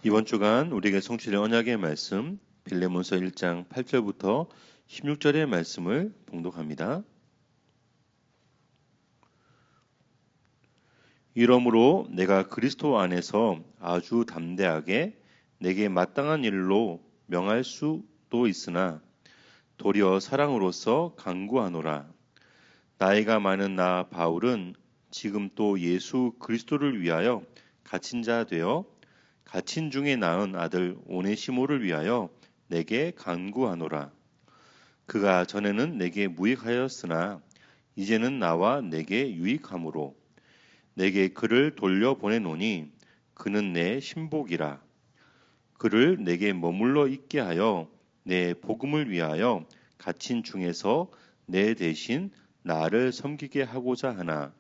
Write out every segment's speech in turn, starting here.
이번 주간 우리에게 성취될 언약의 말씀 빌레몬서 1장 8절부터 16절의 말씀을 봉독합니다. 이러므로 내가 그리스도 안에서 아주 담대하게 내게 마땅한 일로 명할 수도 있으나 도리어 사랑으로서 간구하노라. 나이가 많은 나 바울은 지금 또 예수 그리스도를 위하여 갇힌 자 되어 갇힌 중에 낳은 아들 오네시모를 위하여 내게 간구하노라. 그가 전에는 내게 무익하였으나 이제는 나와 내게 유익함으로 내게 그를 돌려보내노니 그는 내 신복이라. 그를 내게 머물러 있게 하여 내 복음을 위하여 갇힌 중에서 내 대신 나를 섬기게 하고자 하나.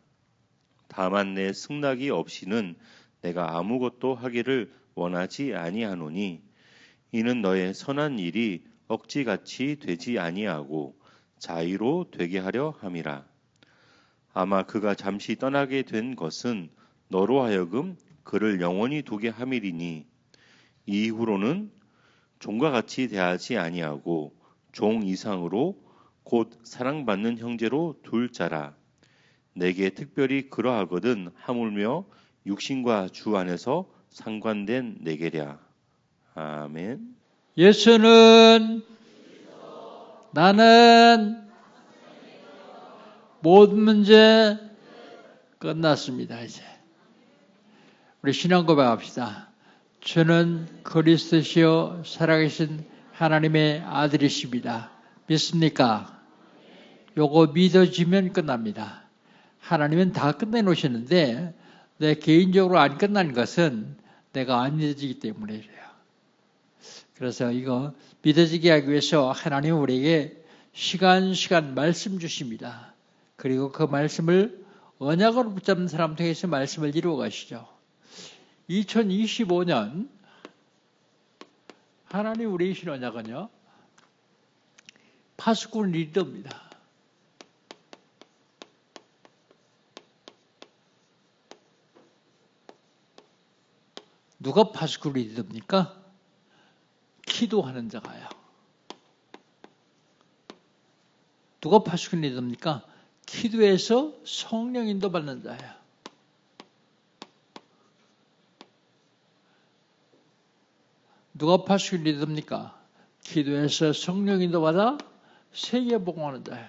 다만 내 승낙이 없이는 내가 아무것도 하기를 원하지 아니하노니 이는 너의 선한 일이 억지같이 되지 아니하고 자의로 되게 하려 함이라. 아마 그가 잠시 떠나게 된 것은 너로 하여금 그를 영원히 두게 함이리니 이후로는 종과 같이 대하지 아니하고 종 이상으로 곧 사랑받는 형제로 둘 자라. 내게 특별히 그러하거든 하물며 육신과 주 안에서 상관된 내게랴. 아멘. 예수는 나는 모든 문제 끝났습니다. 이제 우리 신앙 고백합시다. 저는 그리스도시요 살아계신 하나님의 아들이십니다. 믿습니까? 요거 믿어지면 끝납니다. 하나님은 다 끝내놓으시는데 내 개인적으로 안 끝난 것은 내가 안 믿어지기 때문에 그래요. 그래서 이거 믿어지게 하기 위해서 하나님은 우리에게 시간 말씀 주십니다. 그리고 그 말씀을 언약으로 붙잡는 사람 통해서 말씀을 이루어 가시죠. 2025년 하나님 우리의 신 언약은요. 파수꾼 리더입니다. 누가 파수꾼 리더입니까? 기도하는 자가요. 누가 파수꾼 리더입니까? 기도해서 성령 인도 받는 자예요. 누가 파수꾼 리더입니까? 기도해서 성령 인도 받아 세계 복음하는 자예요.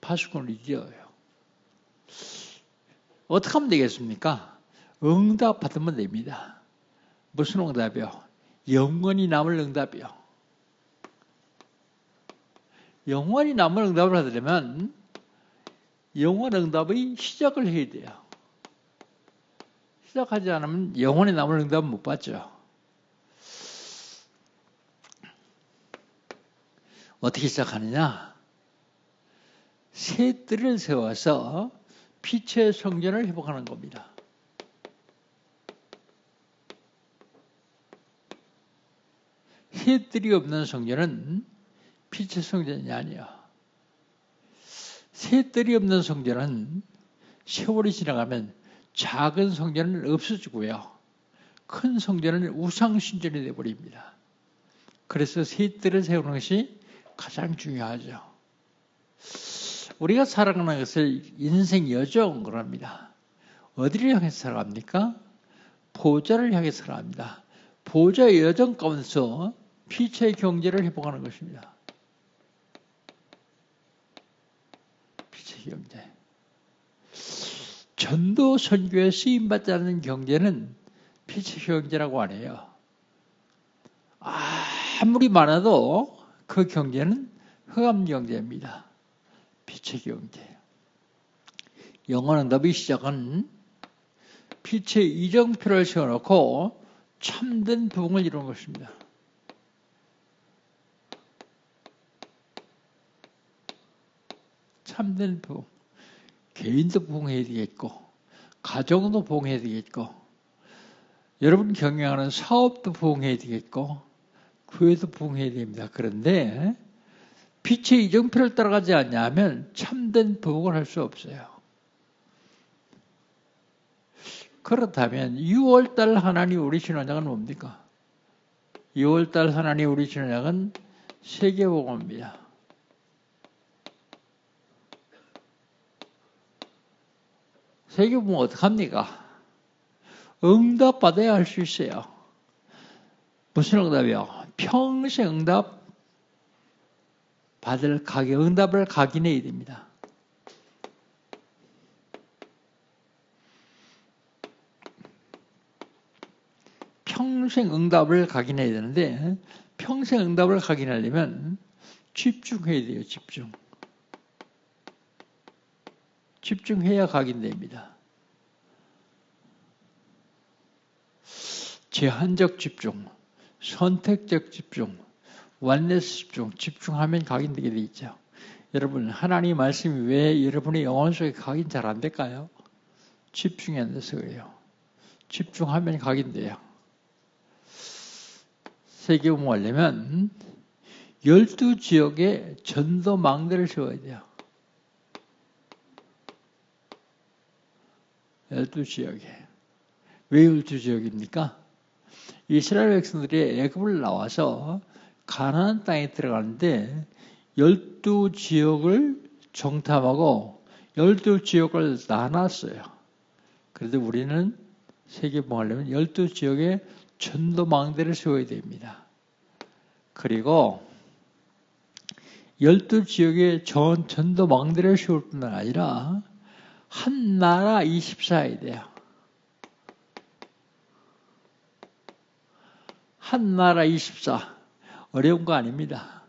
파수꾼 리더예요. 어떻게 하면 되겠습니까? 응답 받으면 됩니다. 무슨 응답이요? 영원히 남을 응답이요. 영원히 남을 응답을 받으려면 영원 응답의 시작을 해야 돼요. 시작하지 않으면 영원히 남을 응답은 못 받죠. 어떻게 시작하느냐? 새 뜰을 세워서 빛의 성전을 회복하는 겁니다. 새 뜰이 없는 성전은 빛의 성전이 아니에요. 새 뜰이 없는 성전은 세월이 지나가면 작은 성전은 없어지고요. 큰 성전은 우상신전이 되어버립니다. 그래서 새 뜰을 세우는 것이 가장 중요하죠. 우리가 살아가는 것을 인생 여정으로 합니다. 어디를 향해서 살아갑니까? 보좌를 향해서 살아갑니다. 보좌의 여정 가운데서 빛의 경제를 회복하는 것입니다. 빛의 경제. 전도 선교에 쓰임받지 않는 경제는 빛의 경제라고 안 해요. 아무리 많아도 그 경제는 흑암 경제입니다. 빛의 경제. 영원 응답의 시작은 빛의 이정표를 세워놓고 참된 부흥을 이루는 것입니다. 참된 부흥. 개인도 부흥해야 되겠고 가정도 부흥해야 되겠고 여러분 경영하는 사업도 부흥해야 되겠고 교회도 부흥해야 됩니다. 그런데 빛의 이정표를 따라가지 않냐면 참된 부복을 할 수 없어요. 그렇다면 6월달 하나님 우리 신앙은 뭡니까? 6월달 하나님 우리 신앙은 세계복음입니다. 세계복음 어떡합니까? 응답받아야 할 수 있어요. 무슨 응답이요? 평생 응답 받을 응답을 각인해야 됩니다. 평생 응답을 각인해야 되는데 평생 응답을 각인하려면 집중해야 돼요. 집중해야 각인됩니다. 제한적 집중, 선택적 집중, 완내스 집중하면 각인되게 돼 있죠. 여러분, 하나님 말씀이 왜 여러분의 영혼 속에 각인 잘 안 될까요? 집중이 안 돼서 그래요. 집중하면 각인돼요. 세계복음 하려면 12지역에 전도망대를 세워야 돼요. 12지역에. 왜 12지역입니까? 이스라엘 백성들이 애굽을 나와서 가나안 땅에 들어가는데 12지역을 정탐하고 12지역을 나눴어요. 그런데 우리는 세계복음 하려면 12지역에 전도망대를 세워야 됩니다. 그리고 12지역에 전도망대를 세울 뿐만 아니라 한 나라 24해야 돼요. 한 나라 24. 어려운 거 아닙니다.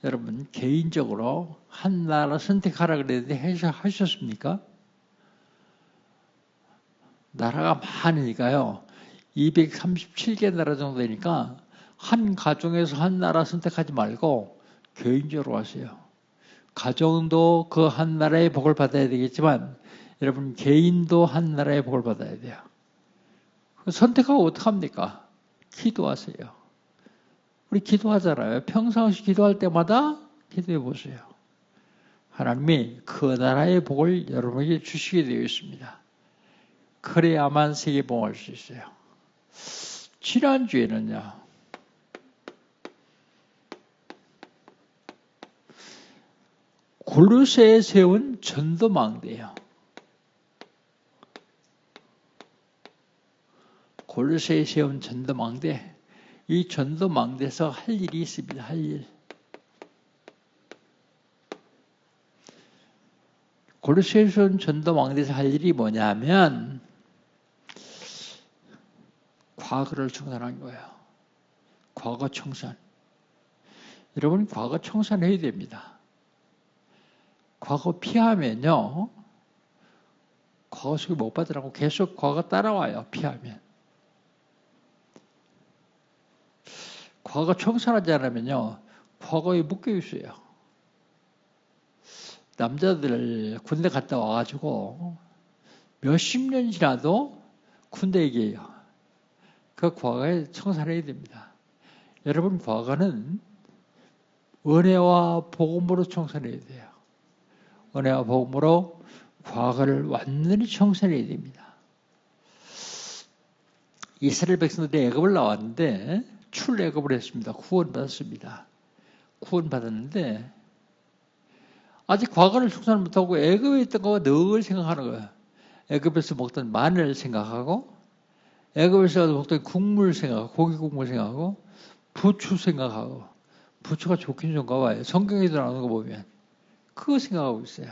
여러분 개인적으로 한 나라 선택하라 그랬는데 하셨습니까? 나라가 많으니까요. 237개 나라 정도 되니까 한 가정에서 한 나라 선택하지 말고 개인적으로 하세요. 가정도 그 한 나라의 복을 받아야 되겠지만 여러분 개인도 한 나라의 복을 받아야 돼요. 선택하고 어떡합니까? 기도하세요. 우리 기도하잖아요. 평상시 기도할 때마다 기도해 보세요. 하나님이 그 나라의 복을 여러분에게 주시게 되어 있습니다. 그래야만 세계복음할 수 있어요. 지난주에는요. 골로새에 세운 전도망대예요. 골로새에 세운 전도망대. 이 전도망대에서 할 일이 있습니다. 할 일. 골로새에 세운 전도망대에서 할 일이 뭐냐면 과거를 청산한 거예요. 과거 청산. 여러분 과거 청산해야 됩니다. 과거 피하면요. 과거 속에 못 받으라고 계속 과거 따라와요. 피하면. 과거 청산하지 않으면요. 과거에 묶여 있어요. 남자들 군대 갔다 와가지고 몇십 년 지나도 군대 얘기해요. 그 과거에 청산해야 됩니다. 여러분 과거는 은혜와 복음으로 청산해야 돼요. 은혜와 복음으로 과거를 완전히 청산해야 됩니다. 이스라엘 백성들이 애굽을 나왔는데 출애굽을 했습니다. 구원받았습니다. 구원받았는데 아직 과거를 청산 못하고 애굽에 있던 거가 늘 생각하는 거예요. 애굽에서 먹던 마늘을 생각하고 애굽에서 먹던 국물 생각하고 고기 국물 생각하고 부추 생각하고 부추가 좋긴 좋은가 봐요. 성경에도 나오는 거 보면 그거 생각하고 있어요.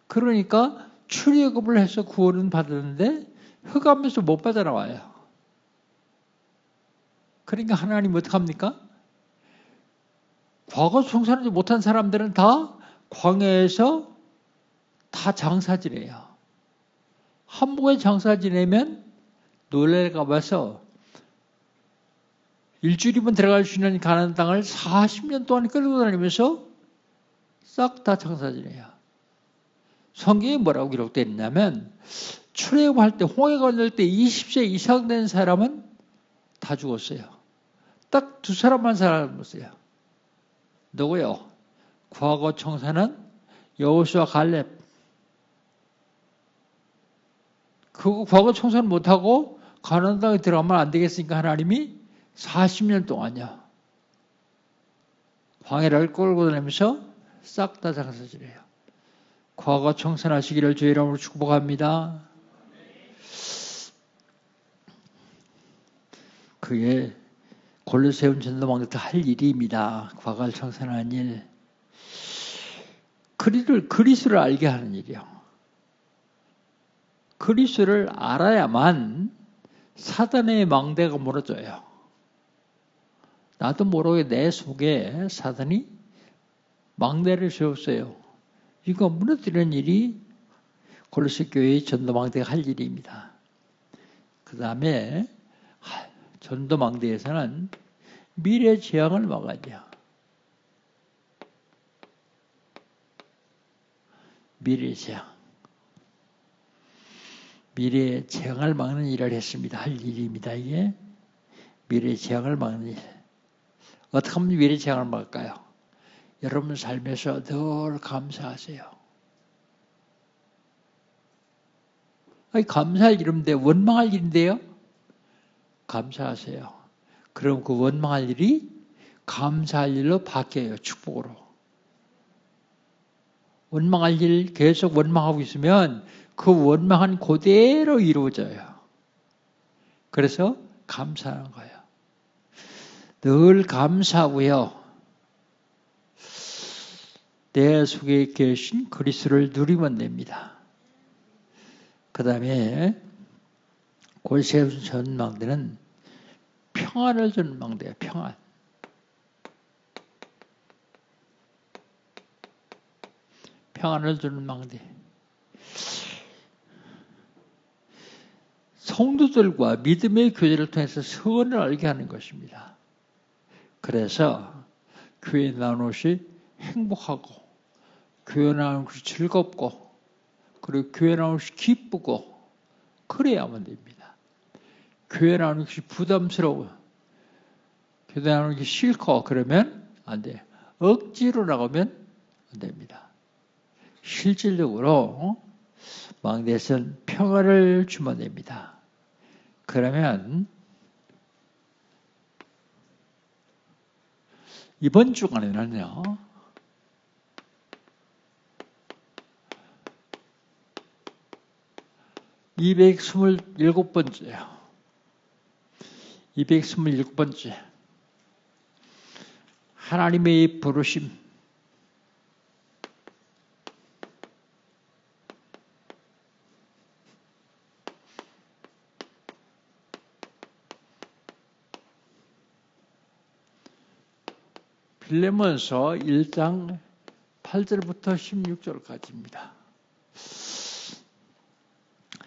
그러니까 출애굽을 해서 구원은 받았는데 흑암에서 못 빠져나와요. 그러니까 하나님 어떡합니까? 과거 청산하지 못한 사람들은 다 광야에서 다 장사 지내요. 한복에 장사 지내면 놀랄까 봐서 일주일이면 들어갈 수 있는 가나안 땅을 40년 동안 끌고 다니면서 싹 다 장사 지내요. 성경에 뭐라고 기록되어 있냐면 출애굽할 때 홍해 건널 때 20세 이상 된 사람은 다 죽었어요. 딱 두 사람만 살았어요. 누구요? 과거 총사는 여호수아 갈렙. 그거 과거 총사는 못하고 가나안 땅에 들어가면 안 되겠으니까 하나님이 40년 동안요. 광야를 끌고 다니면서 싹 다 장사지래요. 과거 청산하시기를 주의 이름으로 축복합니다. 그게 골로새움 전도망대도 할 일입니다. 과거를 청산하는 일. 그리스도를 알게 하는 일이요. 그리스도를 알아야만 사단의 망대가 무너져요. 나도 모르게 내 속에 사단이 망대를 세웠어요. 이거 무너뜨리는 일이 골로새 교회의 전도망대가 할 일입니다. 그 다음에 전도망대에서는 미래 재앙을 막아야죠. 미래 재앙. 미래 재앙을 막는 일을 했습니다. 할 일입니다. 이게 미래 재앙을 막는 일. 어떻게 하면 미래 재앙을 막을까요? 여러분 삶에서 늘 감사하세요. 아니, 감사할 일인데 원망할 일인데요? 감사하세요. 그럼 그 원망할 일이 감사할 일로 바뀌어요. 축복으로. 원망할 일 계속 원망하고 있으면 그 원망한 그대로 이루어져요. 그래서 감사하는 거예요. 늘 감사하고요. 내 속에 계신 그리스도를 누리면 됩니다. 그 다음에 골로새 전망대는 평안을 주는 망대예요. 평안. 평안을 주는 망대. 성도들과 믿음의 교제를 통해서 선을 알게 하는 것입니다. 그래서 교회 나오는 것이 행복하고 교회 나오는 것이 즐겁고 그리고 교회 나오는 것이 기쁘고 그래야만 됩니다. 교회 나오는 것이 부담스러워 교회 나오는 것이 싫고 그러면 안 돼요. 억지로 나가면 안 됩니다. 실질적으로 망대에서는 평화를 주면 됩니다. 그러면 이번 주간에는요. (227번째요) 227번째 하나님의 부르심. 빌레몬서 1장 8절부터 16절까지입니다.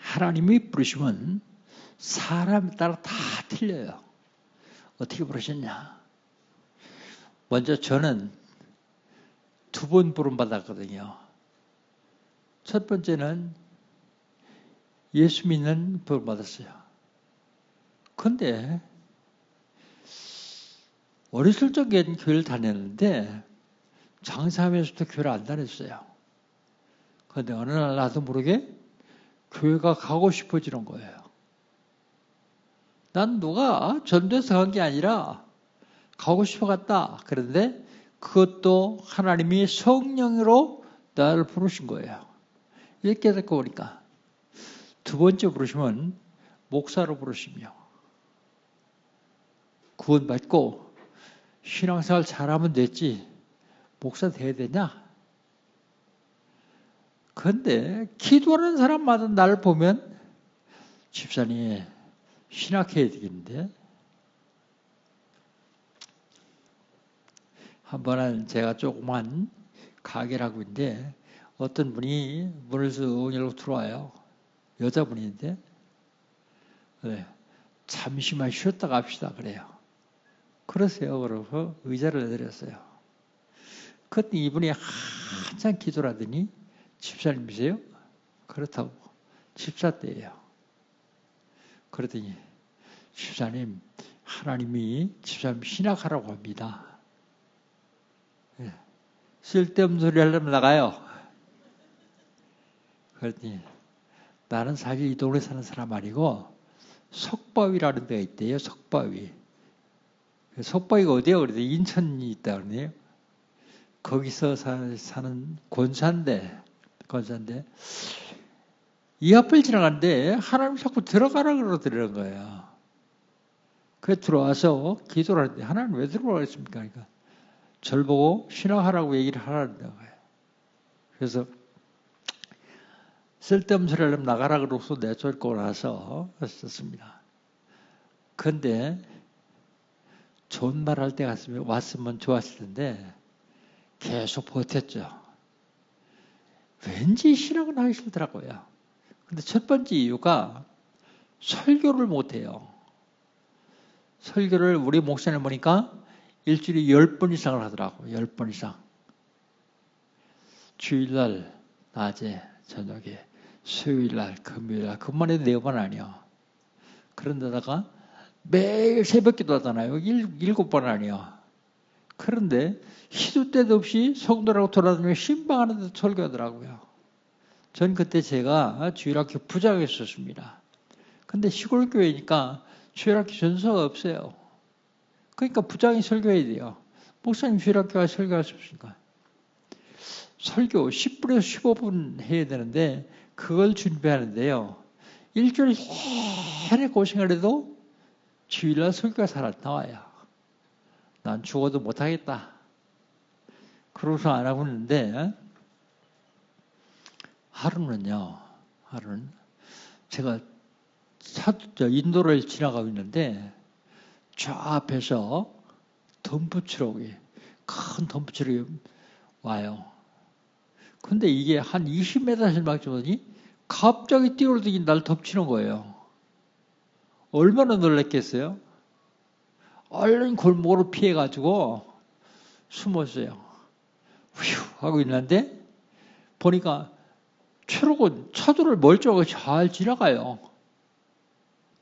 하나님의 부르심은 사람에 따라 다 틀려요. 어떻게 부르셨냐? 먼저 저는 2번 부름받았거든요. 첫 번째는 예수 믿는 부름받았어요. 그런데 어렸을 적엔 교회를 다녔는데 장사하면서도 교회를 안 다녔어요. 그런데 어느 날 나도 모르게 교회가 가고 싶어지는 거예요. 난 누가 전도해서 간 게 아니라 가고 싶어 갔다. 그런데 그것도 하나님이 성령으로 나를 부르신 거예요. 이렇게 듣고 보니까 두 번째 부르심은 목사로 부르시며 구원받고 신앙생활 잘하면 됐지 목사 돼야 되냐? 그런데 기도하는 사람마다 나를 보면 집사님 신학해야 되겠는데 한 번은 제가 조그만 가게를 하고 있는데 어떤 분이 문을 쑥 열고 들어와요. 여자분인데 네, 잠시만 쉬었다 갑시다 그래요. 그러세요. 그러고 의자를 내드렸어요. 그때 이분이 한참 기도를 하더니 집사님이세요? 그렇다고 집사 때예요. 그러더니 집사님 하나님이 집사님 신학하라고 합니다. 쓸데없는 소리 하려면 나가요. 그랬더니 나는 사실 이 동네 사는 사람 아니고 석바위라는 데가 있대요. 석바위. 석바위가 어디야? 그래도 인천이 있다 그러네요. 거기서 사는 권사인데 이 앞을 지나가는데 하나님이 자꾸 들어가라 그러더라는 거예요. 그래 들어와서 기도를 하는데 하나님 왜 들어가겠습니까? 그러니까 절 보고 신앙하라고 얘기를 하라는 거예요. 그래서 쓸데없는 소리 하려면 나가라 그러고서 내쫓고 나서 썼습니다. 그런데 좋은 말 할 때 왔으면 좋았을 텐데 계속 버텼죠. 왠지 신앙은 하기 싫더라고요. 근데 첫 번째 이유가 설교를 못해요. 설교를 우리 목사님 보니까 일주일에 10번 이상을 하더라고요. 10번 이상. 주일날 낮에 저녁에 수요일날 금요일날 그것만 해도 4번 아니야. 그런데다가 매일 새벽 기도 하잖아요. 7번 아니야. 그런데 시도 때도 없이 성도라고 돌아다니며 신방하는 데 설교하더라고요. 전 그때 제가 주일학교 부장이었었습니다. 근데 시골 교회니까 주일학교 전서가 없어요. 그러니까 부장이 설교해야 돼요. 목사님 주일학교 가서 설교할 수 없으니까. 설교 10분에서 15분 해야 되는데 그걸 준비하는데요. 일주일 내내 고생을 해도 주일날 설교가 잘 안 나와요. 난 죽어도 못하겠다. 그러고서 안 하고 있는데 하루는 제가 인도를 지나가고 있는데 저 앞에서 덤프트럭이 큰 덤프트럭이 와요. 근데 이게 한 20m씩 막 주더니 갑자기 뛰어오더니 날 덮치는 거예요. 얼마나 놀랐겠어요? 얼른 골목으로 피해가지고 숨었어요. 휴 하고 있는데 보니까 트럭은 차도를 멀쩡하게 잘 지나가요.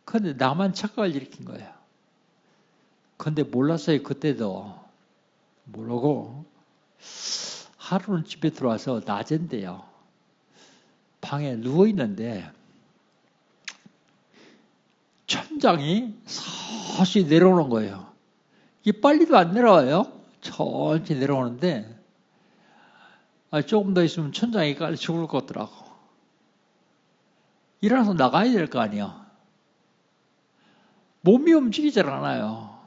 그런데 나만 착각을 일으킨 거예요. 그런데 몰랐어요. 그때도 모르고 하루는 집에 들어와서 낮인데요. 방에 누워있는데 천장이 서서히 내려오는 거예요. 이게 빨리도 안 내려와요. 천천히 내려오는데 조금 더 있으면 천장이 깔려 죽을 것 같더라고. 일어나서 나가야 될 거 아니야. 몸이 움직이질 않아요.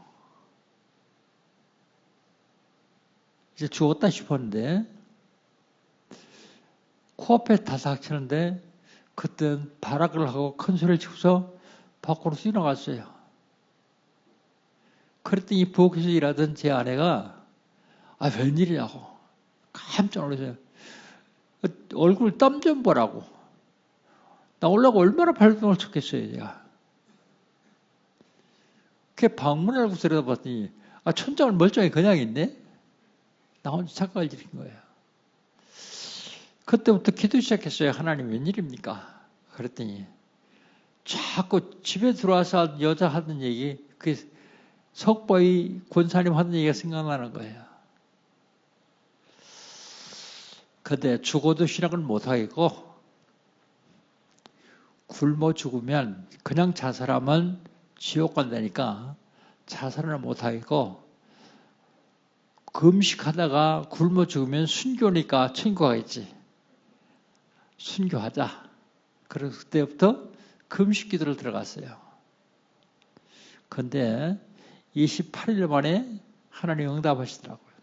이제 죽었다 싶었는데 코앞에 다삭 치는데 그땐 발악을 하고 큰 소리를 치고서 밖으로 뛰어나갔어요. 그랬더니 부엌에서 일하던 제 아내가 웬일이냐고 깜짝 놀라서요. 얼굴 땀 좀 보라고. 나오려고 얼마나 발동을 쳤겠어요, 제가. 그 방문을 하고 들여다봤더니 천장을 멀쩡히 그냥 있네? 나 혼자 착각을 일으킨 거예요. 그때부터 기도 시작했어요. 하나님 웬일입니까? 그랬더니 자꾸 집에 들어와서 여자 하던 얘기, 그 석보이 권사님 하던 얘기가 생각나는 거예요. 근데 죽어도 신앙을 못하겠고 굶어 죽으면 그냥 자살하면 지옥 간다니까 자살을 못하겠고 금식하다가 굶어 죽으면 순교니까 천국 가겠지. 순교하자. 그래서 그때부터 금식 기도를 들어갔어요. 그런데 28일 만에 하나님 응답하시더라고요.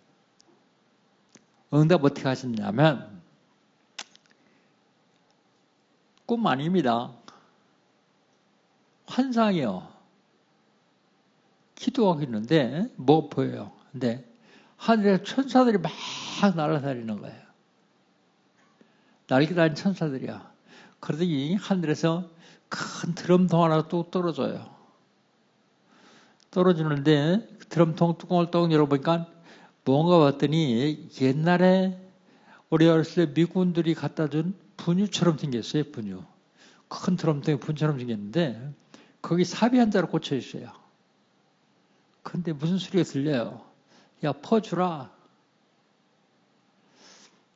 응답 어떻게 하셨냐면 꿈 아닙니다. 환상이요. 기도하고 있는데 뭐 보여요. 근데 하늘에 천사들이 막 날아다니는 거예요. 날개달린 천사들이야. 그러더니 하늘에서 큰 드럼통 하나 뚝 떨어져요. 떨어지는데 드럼통 뚜껑을 떡 열어보니까 뭔가 봤더니 옛날에 우리 어렸을 때 미군들이 갖다 준 분유처럼 생겼어요. 분유. 큰 드럼통에 분유처럼 생겼는데 거기 삽이 한 자루 꽂혀 있어요. 근데 무슨 소리가 들려요? 야, 퍼주라.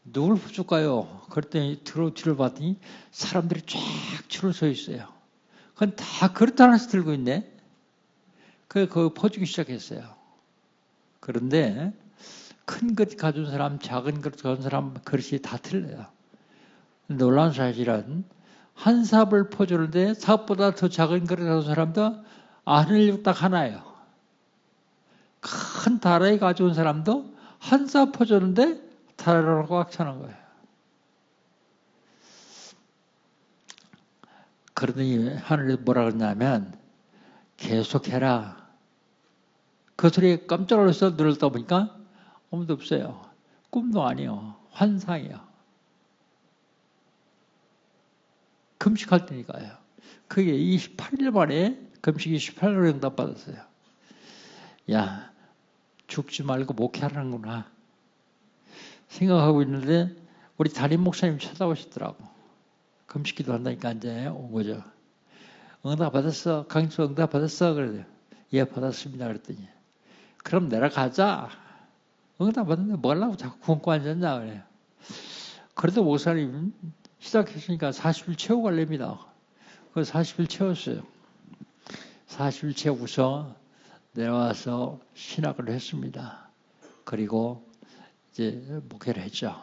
누굴 퍼줄까요? 그랬더니 뒤를 봤더니 사람들이 쫙 줄을 서 있어요. 그건 다 그릇 하나씩 들고 있네. 그거 퍼주기 시작했어요. 그런데 큰 그릇 가진 사람, 작은 그릇 가진 사람 그릇이 다 틀려요. 놀라운 사실은 한 삽을 퍼주는데 삽보다 더 작은 그릇 가진 사람도 안 흘리고 딱 하나예요. 큰 다라이 가져온 사람도 한 삽 퍼주는데 다라이로 꽉 차는 거예요. 그러더니 하늘이 뭐라 그러냐면 계속해라. 그 소리에 깜짝 놀라서 눈을 떠보니까 아무도 없어요. 꿈도 아니요. 환상이요. 금식할 때니까요. 그게 28일 만에 금식 28일 응답받았어요. 야, 죽지 말고 목회하라는구나 생각하고 있는데 우리 담임 목사님 찾아오시더라고. 금식기도 한다니까 이제 온 거죠. 응답 받았어? 강수 응답 받았어? 그래요. 예, 받았습니다. 그랬더니 그럼 내려가자. 응답 받았는데 뭐 하려고 자꾸 굶고 앉았냐 그래요. 그래도 목사님 시작했으니까 40일 채우고 갈랍니다. 그래서 40일 채웠어요. 40일 채우고서 내려와서 신학을 했습니다. 그리고 이제 목회를 했죠.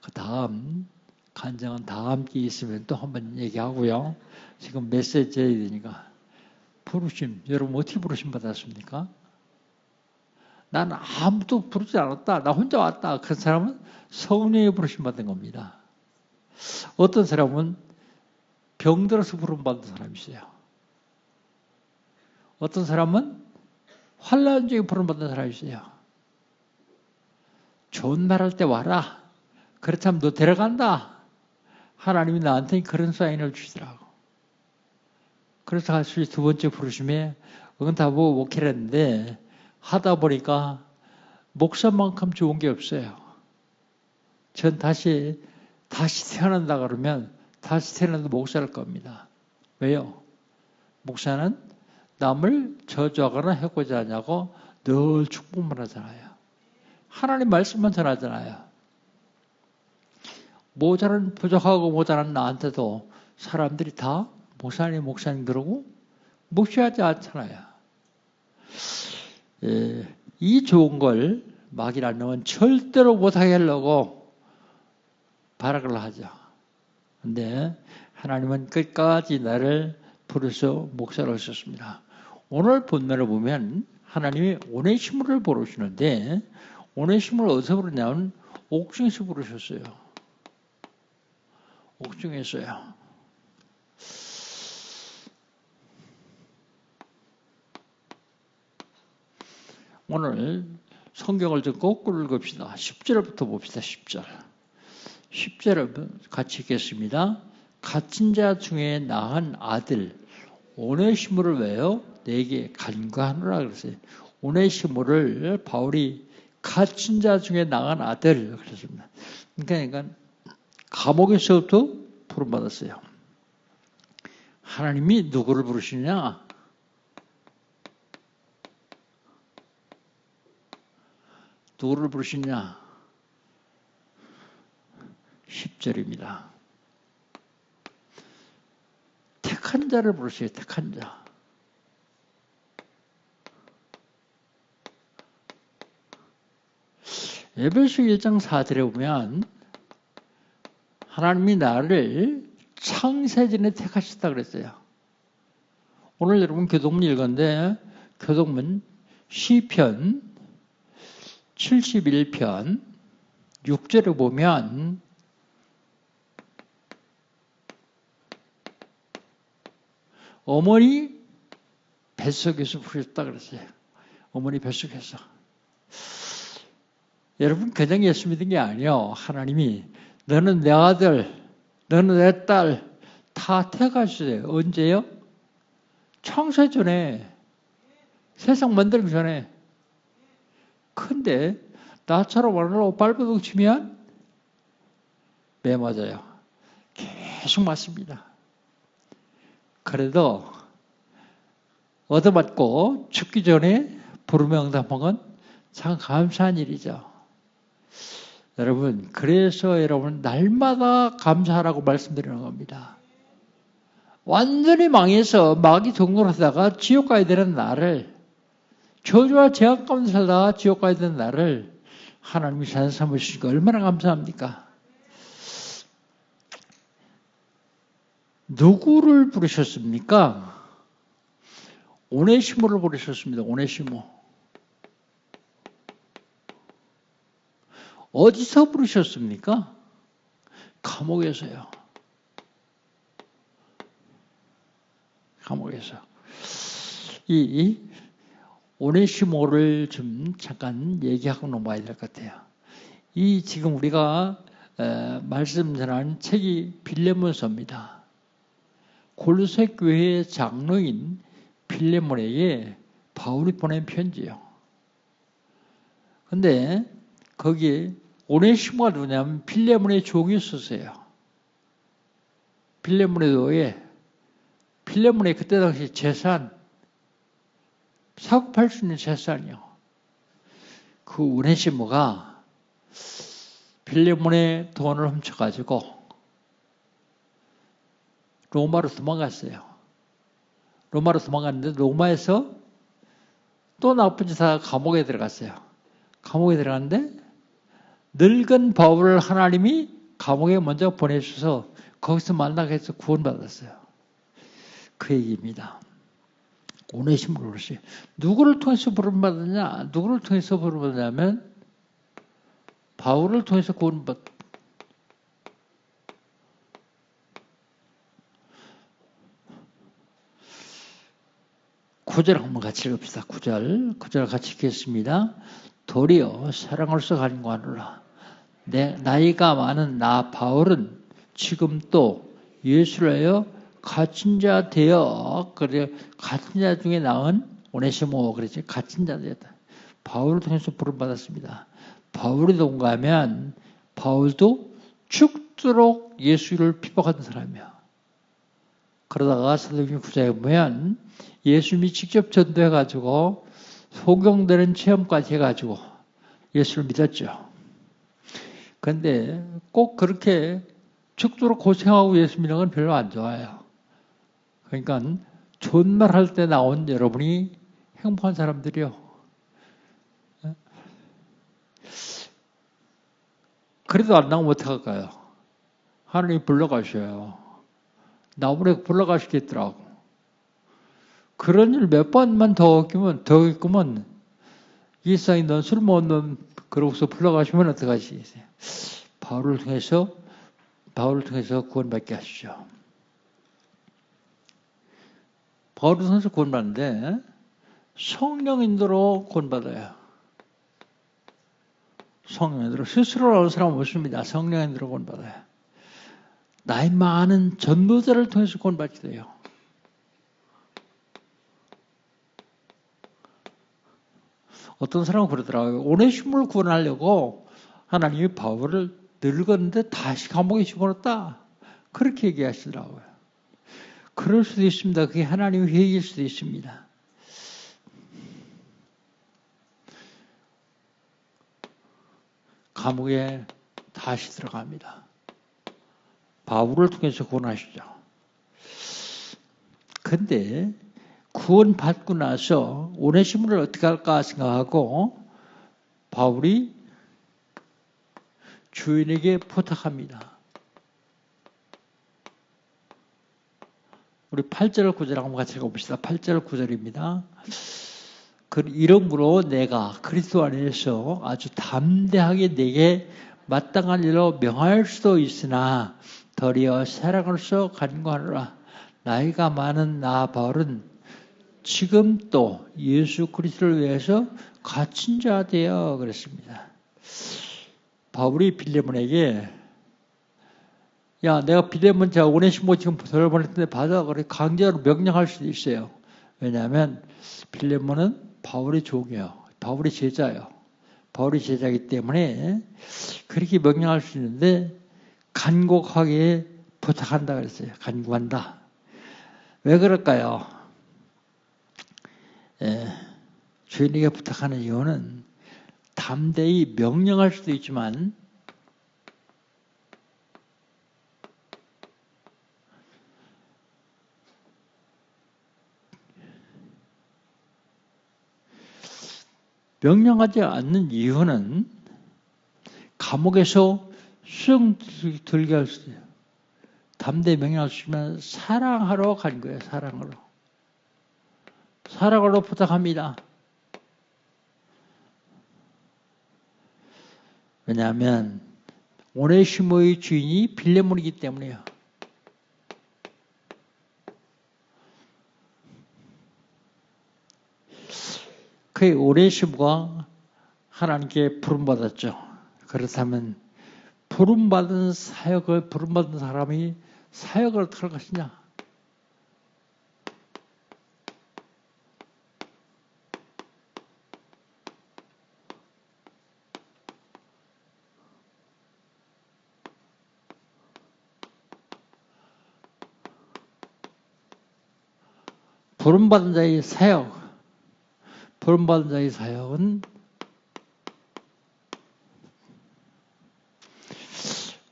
그 다음 간증은 다음 기회 있으면 또 한번 얘기하고요. 지금 메시지 해야 되니까. 부르심, 여러분 어떻게 부르심 받았습니까? 난 아무도 부르지 않았다. 나 혼자 왔다. 그 사람은 성령의 부르심 받은 겁니다. 어떤 사람은 병들어서 부름 받은 사람이 있어요. 어떤 사람은 환난 중에 부름 받은 사람이 있어요. 좋은 날 할 때 와라. 그렇다면 너 데려간다. 하나님이 나한테 그런 사인을 주시더라고. 그래서 사실 두 번째 부르심에 응답하고 목회를 했는데 하다 보니까 목사만큼 좋은 게 없어요. 전 다시 태어난다 그러면 다시 태어나도 목사일 겁니다. 왜요? 목사는 남을 저주하거나 해코지 하냐고 늘 축복만 하잖아요. 하나님 말씀만 전하잖아요. 부족하고 모자란 나한테도 사람들이 다 목사님 그러고 무시하지 않잖아요. 이 좋은 걸 마귀라는 놈은 절대로 못하게 하려고 발악을 하죠. 근데 하나님은 끝까지 나를 부르셔 목사로 하셨습니다. 오늘 본문을 보면 하나님이 오네시모를 부르시는데 오네시모를 어디서 부르냐면 옥중에서 부르셨어요. 옥중에서요. 오늘 성경을 좀 거꾸로 읽읍시다. 10절부터 봅시다. 10절을 같이 읽겠습니다. 갇힌 자 중에 낳은 아들 오네시모를 왜요? 내게 간구하노라 그랬어요. 오네시모를 바울이 갇힌 자 중에 낳은 아들 그랬습니다. 그러니까 감옥에서부터 부름받았어요. 하나님이 누구를 부르시냐? 누구를 부르시냐? 10절입니다. 택한 자를 부르세요. 택한 자. 에베소 1장 4절에 보면 하나님이 나를 창세전에 택하셨다 그랬어요. 오늘 여러분 교독문 읽었는데 교독문 시편 71편 6절에 보면 어머니 뱃속에서 부르셨다 그랬어요. 어머니 뱃속에서. 여러분 그냥 예수 믿은 게 아니에요. 하나님이 너는 내 아들, 너는 내 딸 다 택하셨어요. 언제요? 창세 전에, 세상 만들기 전에. 근데 나처럼 오늘로 발버둥 치면 매 맞아요. 계속 맞습니다. 그래도 얻어맞고 죽기 전에 부르며 응답한 건 참 감사한 일이죠. 여러분, 그래서 여러분 날마다 감사하라고 말씀드리는 겁니다. 완전히 망해서 마귀 동굴하다가 지옥 가야 되는 나를, 저주와 제약 가운데 살다가 지옥 가야 되는 나를 하나님이 잘 삼으시니까 얼마나 감사합니까? 누구를 부르셨습니까? 오네시모를 부르셨습니다. 오네시모. 어디서 부르셨습니까? 감옥에서요. 감옥에서. 이 오네시모를 좀 잠깐 얘기하고 넘어가야 될 것 같아요. 이 지금 우리가 말씀 전하는 책이 빌레몬서입니다. 골로새 교회의 장로인 빌레몬에게 바울이 보낸 편지예요. 근데 거기에 오네시모가 누구냐면 빌레몬의 종이었었어요. 빌레몬의 노예. 빌레몬의 그때 당시 재산, 사고 팔 수 있는 재산이요. 그 오네시모가 빌레몬의 돈을 훔쳐가지고 로마로 도망갔어요. 로마로 도망갔는데 로마에서 또 나쁜 짓 하다가 감옥에 들어갔어요. 감옥에 들어갔는데 늙은 바울을 하나님이 감옥에 먼저 보내주셔서 거기서 만나게 해서 구원받았어요. 그 얘기입니다. 오네시모를 그러시. 누구를 통해서 부름받았냐? 누구를 통해서 부름받았냐면 바울을 통해서 구원받. 9절 한번 같이 읽읍시다. 9절 같이 읽겠습니다. 도리어 사랑으로서 간구하노라. 나이가 많은 나 바울은 지금 또 예수를 하여 갇힌 자 되어, 그래, 갇힌 자 중에 나은 오네시모, 그랬지. 갇힌 자 되었다. 바울을 통해서 부름받았습니다. 바울이 동가면 바울도 죽도록 예수를 핍박하던 사람이야. 그러다가 사도행전 9장에 보면 예수님이 직접 전도해가지고 소경되는 체험까지 해가지고 예수를 믿었죠. 그런데 꼭 그렇게 죽도록 고생하고 예수 믿는 건 별로 안 좋아요. 그러니까 존말할 때 나온 여러분이 행복한 사람들이요. 그래도 안 나오면 어떡할까요? 하나님이 불러가셔요. 나무에 불러가시겠더라고. 그런 일 몇 번만 더 겪으면 이 세상에 넌 술 먹은 놈 그러고서 불러가시면 어떡하시겠어요? 바울을 통해서 구원받게 하시죠. 바울을 통해서 구원받는데 성령 인도로 구원받아요. 성령 인도로 스스로 나온 사람은 없습니다. 성령 인도로 구원받아요. 나이 많은 전도자를 통해서 구원받게 돼요. 어떤 사람은 그러더라고요. 오네시모를 구원하려고 하나님이 바울을 늙었는데 다시 감옥에 집어넣었다. 그렇게 얘기하시더라고요. 그럴 수도 있습니다. 그게 하나님의 계획일 수도 있습니다. 감옥에 다시 들어갑니다. 바울을 통해서 구원하시죠. 근데 구원받고 나서 오네시모를 어떻게 할까 생각하고 바울이 주인에게 부탁합니다. 우리 8절 9절 한번 같이 읽어봅시다. 8절 9절입니다. 그 이러므로 내가 그리스도 안에서 아주 담대하게 내게 마땅한 일로 명할 수도 있으나 도리어 사랑으로서 간구하노라. 나이가 많은 나 바울은 지금 또 예수 그리스도를 위해서 갇힌 자 되어 그랬습니다. 바울이 빌레몬에게 야, 내가 빌레몬 자 오네시모 지금 돌려보냈는데 받아. 그래 강제로 명령할 수도 있어요. 왜냐하면 빌레몬은 바울의 종이에요. 바울의 제자예요. 바울의 제자이기 때문에 그렇게 명령할 수 있는데 간곡하게 부탁한다 그랬어요. 간구한다. 왜 그럴까요? 주인에게 부탁하는 이유는 담대히 명령할 수도 있지만 명령하지 않는 이유는 감옥에서 수용 들게 할 수 있어요. 담대 명령을 주시면 사랑하러 간 거예요. 사랑으로. 사랑으로 부탁합니다. 왜냐하면 오네시모의 주인이 빌레몬이기 때문이에요. 그 오네시모가 하나님께 부름받았죠. 그렇다면 부름받은 사람이 사역을 어떻게 할 것이냐? 부름받은 자의 사역은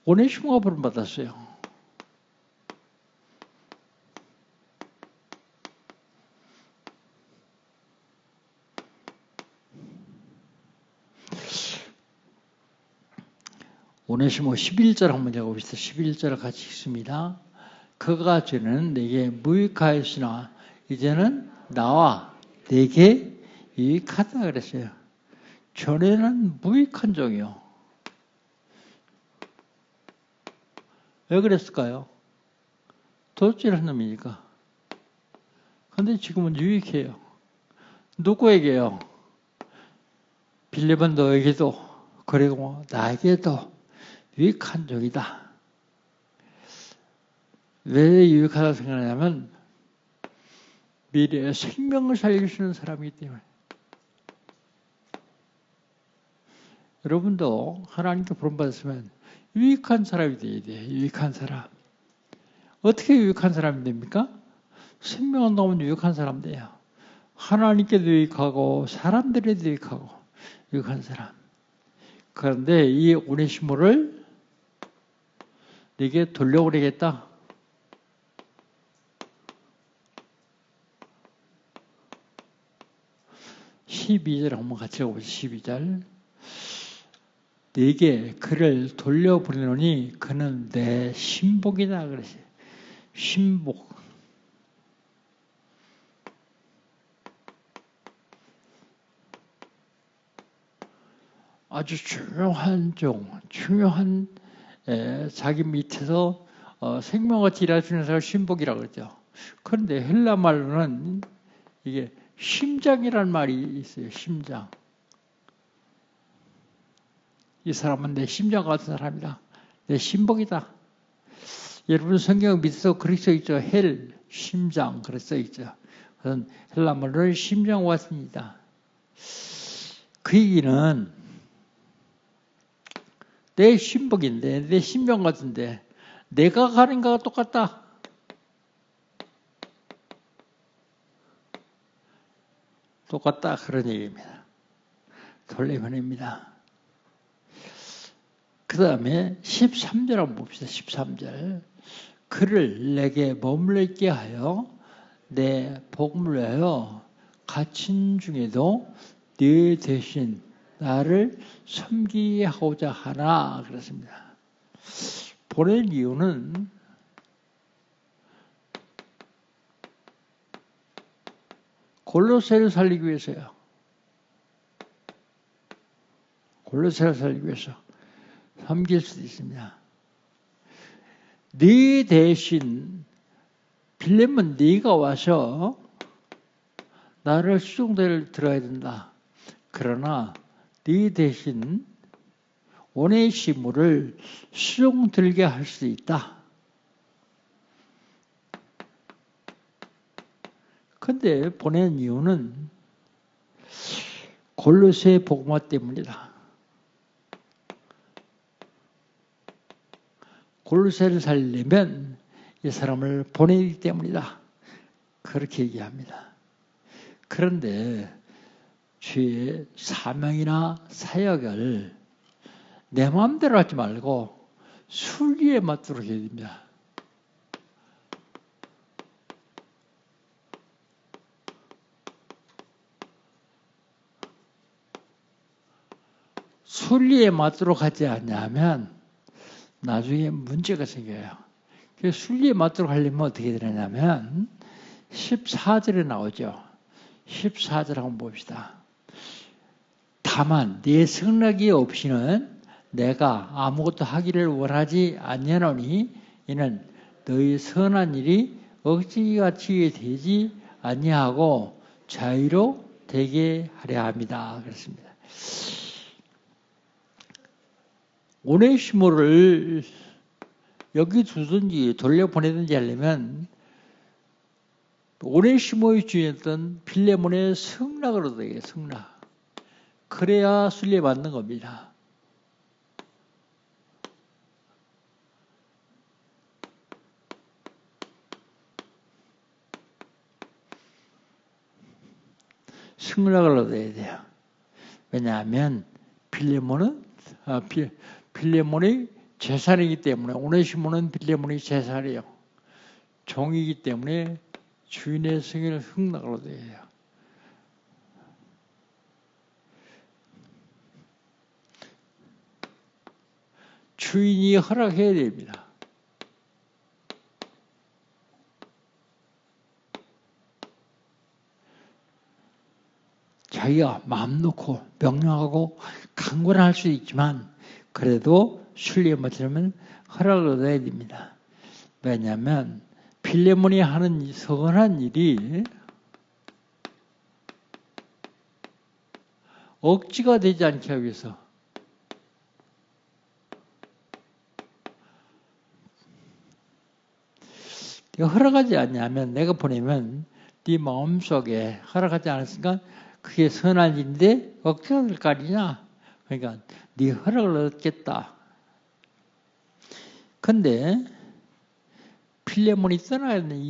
오네시모가 부름받았어요. 오네시모 11절 한번 읽어봅시다. 11절 같이 읽습니다. 그가 전에는 내게 무익하였으나 이제는 나와 내게 유익하다 그랬어요. 전에는 무익한 종이요. 왜 그랬을까요? 도둑질한 놈이니까. 그런데 지금은 유익해요. 누구에게요? 빌레몬 너에게도 그리고 나에게도 유익한 종이다. 왜 유익하다고 생각하냐면 미래의 생명을 살릴 수 있는 사람이기 때문에. 여러분도 하나님께 부름받았으면 유익한 사람이 돼야 돼요. 유익한 사람. 어떻게 유익한 사람이 됩니까? 생명은 너무 유익한 사람 돼요. 하나님께도 유익하고 사람들에도 유익하고 유익한 사람. 그런데 이 오네시모를 네게 돌려보내겠다. (12절) 한번 같이 읽어보시죠. 12절. 네게 그를 돌려보내노니 그는 내 신복이다 그랬어요. 신복. 아주 중요한 중요한 자기 밑에서 생명같이 일해주는 사람을 신복이라고 그러죠. 그런데 헬라 말로는 이게 심장이라는 말이 있어요. 심장. 이 사람은 내 심장 같은 사람이다. 내 신복이다. 여러분 성경 밑에서 그렇게 써있죠. 헬, 심장 그렇게 써있죠. 그건 헬라 말로는 심장 같습니다. 그 얘기는 내 신복인데 내 심장 같은데 내가 가는 거가 똑같다. 똑같다 그런 얘기입니다. 돌려보냅니다. 그 다음에 13절 한번 봅시다. 13절. 그를 내게 머물러 있게 하여 내 복음을 위하여 갇힌 중에도 네 대신 나를 섬기게 하고자 하나 그랬습니다. 보낸 이유는 골로새를 살리기 위해서요. 골로새를 살리기 위해서 섬길 수도 있습니다. 네 대신 빌레몬 네가 와서 나를 수종대를 들어야 된다. 그러나 네 대신 오네시모를 수종 들게 할 수 있다. 그런데 보낸 이유는 골로새 복음화 때문이다. 골로새를 살리려면 이 사람을 보내기 때문이다. 그렇게 얘기합니다. 그런데 주의 사명이나 사역을 내 마음대로 하지 말고 순리에 맞도록 해야 됩니다. 순리에 맞도록 하지 않냐면 나중에 문제가 생겨요. 그래서 순리에 맞도록 하려면 어떻게 되냐면 14절에 나오죠. 14절 한번 봅시다. 다만 네 성락이 없이는 내가 아무것도 하기를 원하지 아니하노니 이는 너희 선한 일이 억지같이 되지 아니하고 자유로 되게 하려 합니다. 그렇습니다. 오네시모를 여기 두든지 돌려보내든지 하려면 오네시모의 주인이었던 빌레몬의 승락을 얻어야 해요. 승락. 그래야 순리에 맞는 겁니다. 승락을 얻어야 돼요. 왜냐하면 빌레몬의 재산이기 때문에 오네시모는 빌레몬의 재산이에요. 종이기 때문에 주인의 승인을 승락을 얻어야 해요. 주인이 허락해야 됩니다. 자기가 마음 놓고 명령하고 강권을 할 수 있지만 그래도 순리에 맞추려면 허락을 얻어야 됩니다. 왜냐하면 빌레몬이 하는 선한 일이 억지가 되지 않게 하기 위해서 허락하지 않냐면 내가 보내면 네 마음속에 허락하지 않았으니까 그게 선한 일인데 억지가 될 거 아니냐. 그러니까 네 허락을 얻겠다. 근데 빌레몬이 떠나야 되는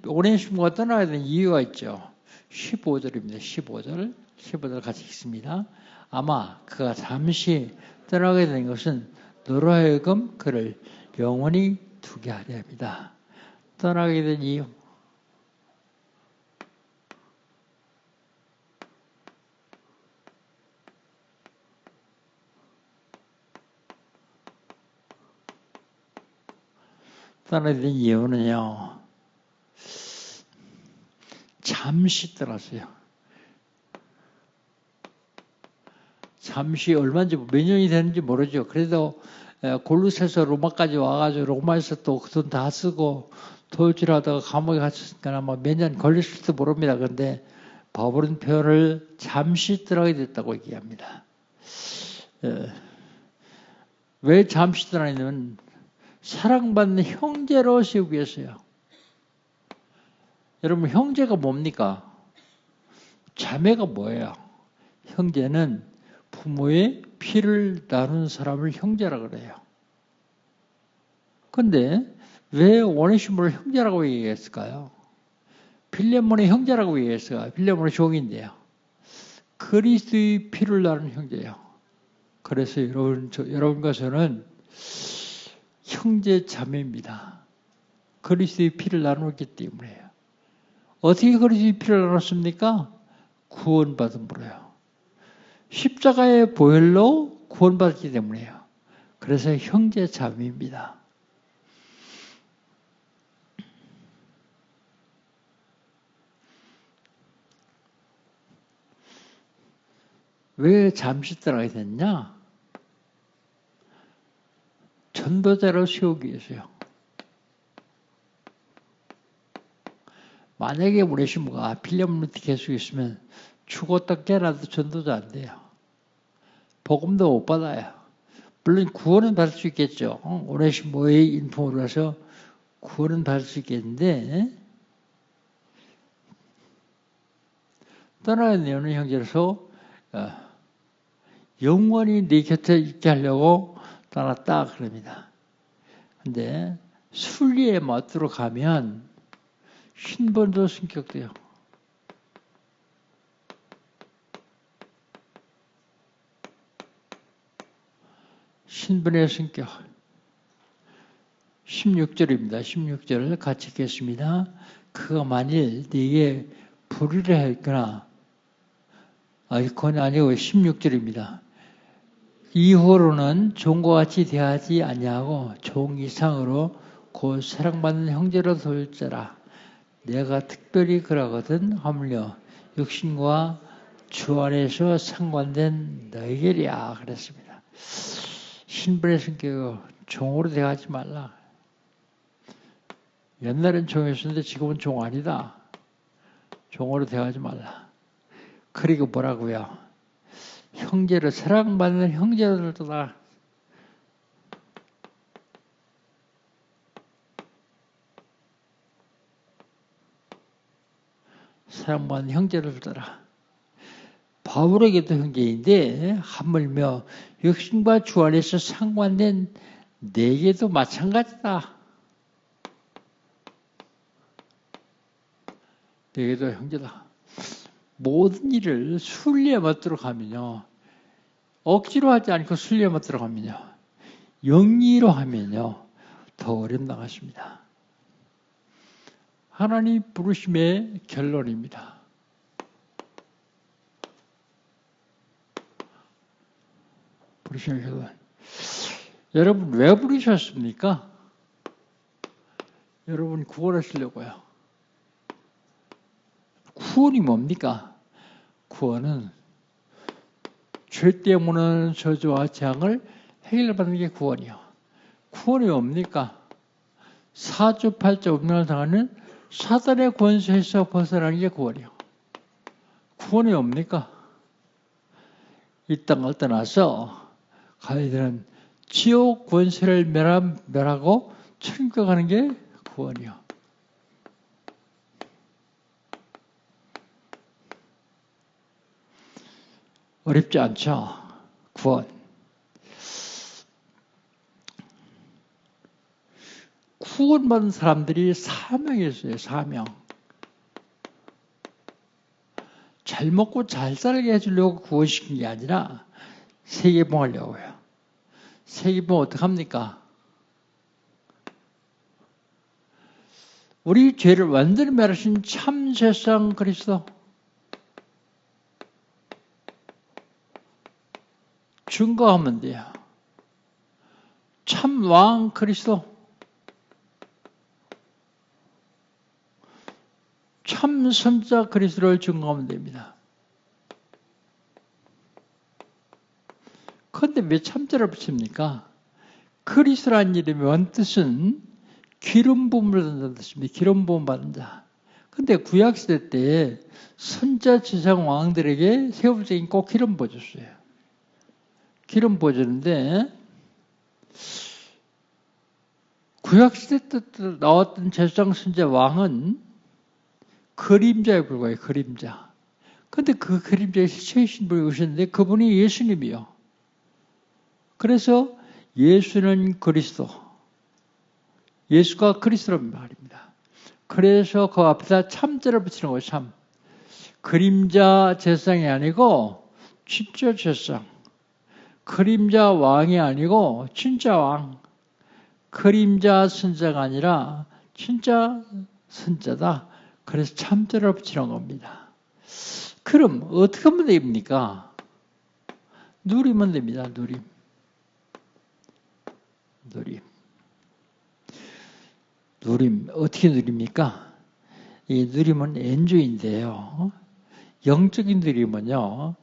오네시모가 떠나야 되는 이유가 있죠. 15절입니다. 15절 같이 읽습니다. 아마 그가 잠시 떠나게 된 것은 너로 하여금 그를 영원히 두게 하려 합니다. 떠나게 된 이유. 떠나게 된 이유는요. 잠시 떠났어요. 잠시 얼마인지 몇 년이 되는지 모르죠. 그래도 골로새서 로마까지 와가지고 로마에서 또 그 돈 다 쓰고 도주하다가 감옥에 갇혔으니까 아마 몇 년 걸렸을지도 모릅니다. 그런데 바울은 표현을 잠시 떠나게 됐다고 얘기합니다. 왜 잠시 떠나냐면 사랑받는 형제로 세우기 위해서요. 여러분 형제가 뭡니까? 자매가 뭐예요? 형제는 부모의 피를 나눈 사람을 형제라고 그래요. 그런데 왜 오네시모를 형제라고 얘기했을까요? 빌레몬의 형제라고 얘기했어요. 빌레몬의 종인데요. 그리스도의 피를 나눈 형제예요. 그래서 여러분과 저는 형제 자매입니다. 그리스도의 피를 나누었기 때문에요. 어떻게 그리스도의 피를 나눴습니까? 구원받음으로요. 십자가의 보혈로 구원받았기 때문에요. 그래서 형제 자매입니다. 왜 잠시 떠나게 됐냐? 전도자로 세우기 위해서요. 만약에 오네시모가 빌레몬을 계속 있으면 죽었다 깨어나도 전도자 안 돼요. 복음도 못 받아요. 물론 구원은 받을 수 있겠죠. 오네시모의 인품으로 해서 구원은 받을 수 있겠는데 떠나야 되는 형제로서 영원히 네 곁에 있게 하려고 떠났다 그럽니다. 근데 순리에 맞도록 가면 신분도 승격돼요. 신분의 승격. 16절입니다. 16절을 같이 읽겠습니다. 그가 만일 네게 불의를 했거나 그건 아니고 16절입니다. 이후로는 종과 같이 대하지 아니하고 종 이상으로 곧 사랑받는 형제로 돌자라. 내가 특별히 그러거든 하물며 육신과 주 안에서 상관된 너희들이야 그랬습니다. 신분의 성격을 종으로 대하지 말라. 옛날엔 종이었는데 지금은 종 아니다. 종으로 대하지 말라. 그리고 뭐라고요? 형제를 사랑받는 형제로 두라. 사랑받는 형제를 두라. 바울에게도 형제인데 하물며 육신과 주 안에서 상관된 내게도 마찬가지다. 내게도 형제다. 모든 일을 순리에 맞도록 하면요. 억지로 하지 않고 순리에 맞도록 하면요. 영리로 하면요. 더 어렵다 하십니다. 하나님 부르심의 결론입니다. 부르심의 결론. 여러분 왜 부르셨습니까? 여러분 구원하시려고요. 구원이 뭡니까? 구원은 죄 때문에 저주와 재앙을 해결받는 게 구원이요. 구원이 뭡니까? 사주팔자 운명을 당하는 사단의 권세에서 벗어나는 게 구원이요. 구원이 뭡니까? 이 땅을 떠나서 가야 되는 지옥 권세를 멸하고 천국 가는 게 구원이요. 어렵지 않죠? 구원. 구원받은 사람들이 사명이 있어요. 사명. 잘 먹고 잘 살게 해주려고 구원시킨 게 아니라 세계봉하려고요. 세계봉 어떻게 합니까? 우리 죄를 완전히 멸하신 참 세상 그리스도 증거하면 돼요. 참 왕 그리스도 참 선자 그리스도를 증거하면 됩니다. 그런데 왜 참자를 붙입니까? 그리스도라는 이름의 원뜻은 기름 부음을 받는 뜻입니다. 기름 부음 받은 자. 그런데 구약시대 때 선자 지상 왕들에게 세부적인 꼭 기름 부어줬어요. 기름 부어주는데 구약시대 때 나왔던 제사장 선자 왕은 그림자에 불과해요. 그림자. 그런데 그 그림자에 실체이신 분이 오셨는데 그분이 예수님이요. 그래서 예수는 그리스도. 예수가 그리스도란 말입니다. 그래서 그 앞에다 참자를 붙이는 거예요. 참. 그림자 제사장이 아니고 진짜 제사장. 그림자 왕이 아니고 진짜 왕. 그림자 선자가 아니라 진짜 선자다. 그래서 참자를 붙이는 겁니다. 그럼 어떻게 하면 됩니까? 누리면 됩니다. 누림. 누림 어떻게 누립니까? 이 누림은 엔조인데요. 영적인 누림은요.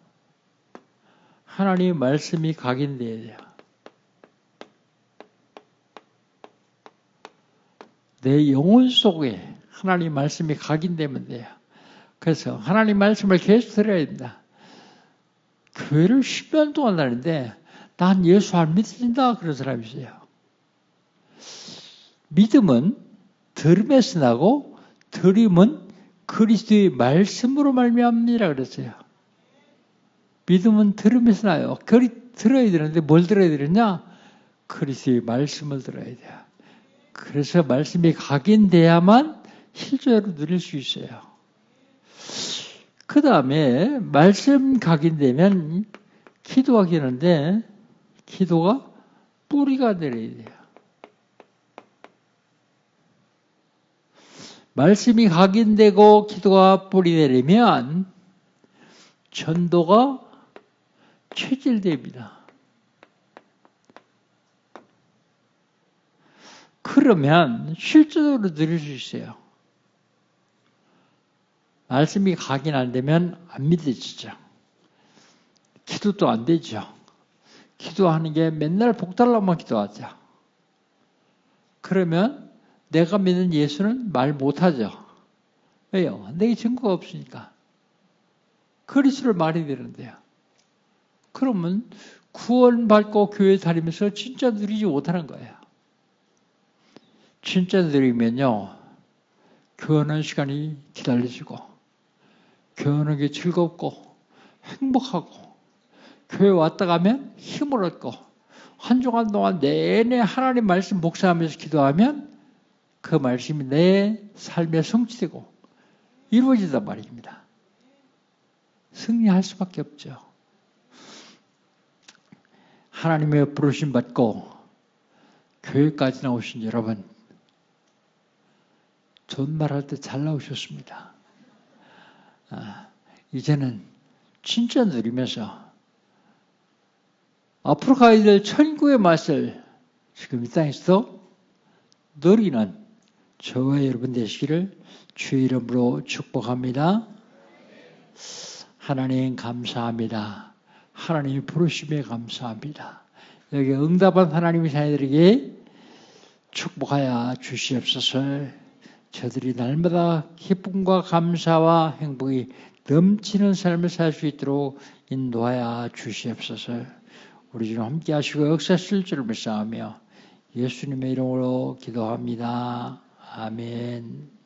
하나님 말씀이 각인돼야 돼요. 내 영혼 속에 하나님 말씀이 각인되면 돼요. 그래서 하나님 말씀을 계속 들어야 됩니다. 교회를 10년 동안 다니는데 난 예수 안 믿는다 그런 사람이 있어요. 믿음은 들음에서 나고 들음은 그리스도의 말씀으로 말미암느니라 그랬어요. 믿음은 들음에서 나요. 들어야 되는데 뭘 들어야 되느냐? 그리스도의 말씀을 들어야 돼요. 그래서 말씀이 각인돼야만 실제로 누릴 수 있어요. 그 다음에 말씀 각인되면 기도가 되는데 기도가 뿌리가 내려야 돼요. 말씀이 각인되고 기도가 뿌리 내리면 전도가 체질됩니다. 그러면 실제적으로 누릴 수 있어요. 말씀이 각인 안 되면 안 믿어지죠. 기도도 안 되죠. 기도하는 게 맨날 복달라고만 기도하죠. 그러면 내가 믿는 예수는 말 못하죠. 왜요? 내게 증거가 없으니까. 그리스도를 말이 되는데요. 그러면 구원받고 교회 다니면서 진짜 누리지 못하는 거예요. 진짜 누리면요. 교회하는 시간이 기다려지고 교회하는 게 즐겁고 행복하고 교회 왔다 가면 힘을 얻고 한 주간 동안 내내 하나님 말씀 묵상하면서 기도하면 그 말씀이 내 삶에 성취되고 이루어진단 말입니다. 승리할 수밖에 없죠. 하나님의 부르심 받고 교회까지 나오신 여러분, 좋은 말 할 때 잘 나오셨습니다. 이제는 진짜 누리면서 앞으로 가야 될 천국의 맛을 지금 이 땅에서도 누리는 저와 여러분 되시기를 주의 이름으로 축복합니다. 하나님 감사합니다. 하나님의 부르심에 감사합니다. 여기 응답한 하나님의 자녀들에게 축복하여 주시옵소서. 저들이 날마다 기쁨과 감사와 행복이 넘치는 삶을 살 수 있도록 인도하여 주시옵소서. 우리 주님 함께 하시고 역사하실 줄을 믿사오며 예수님의 이름으로 기도합니다. 아멘.